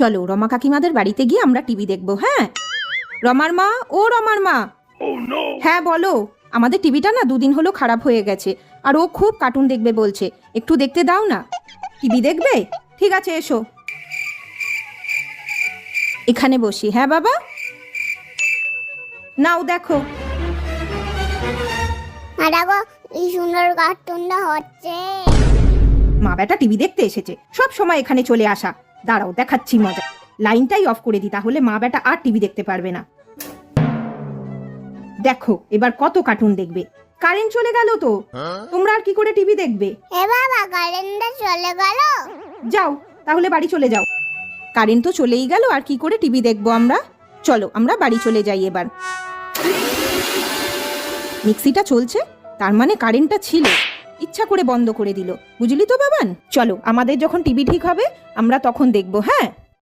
চলো রমা কাকিমাদের বাড়িতে গিয়ে আমরা টিভি দেখবো। হ্যাঁ রমার মা, ও রমার মা। হ্যাঁ বলো, আমাদের টিভিটা না 2 দিন হলো খারাপ হয়ে গেছে, আর ও খুব কার্টুন দেখবে বলছে, একটু দেখতে দাও না। টিভি দেখবে? ঠিক আছে এসো, এখানে বসি। হ্যাঁ বাবা, নাও দেখো। দেখো এই সুন্দর কার্টুনটা হচ্ছে। মা বেটা টিভি দেখতে এসেছে, সব সময় এখানে চলে আসা। দাঁড়াও দেখাচ্ছি মজা। লাইনটাই অফ করে দিই, তাহলে মা বেটা আর টিভি দেখতে পারবে না। দেখো এবার কত কার্টুন দেখবে। কারেন্ট চলে গেল তো, তোমরা আর কি করে টিভি দেখবে? এ বাবা, কারেন্টটা চলে গেল। যাও তাহলে বাড়ি চলে যাও। কারেন্ট তো চলেই গেল, আর কি করে টিভি দেখবো আমরা? চলো আমরা বাড়ি চলে যাই এবার। মিক্সিটা চলছে, তার মানে কারেন্টটা ছিল, ইচ্ছা করে বন্ধ করে দিল, বুঝলি তো বাবান। চলো আমাদের যখন টিভি ঠিক হবে আমরা তখন দেখবো। হ্যাঁ।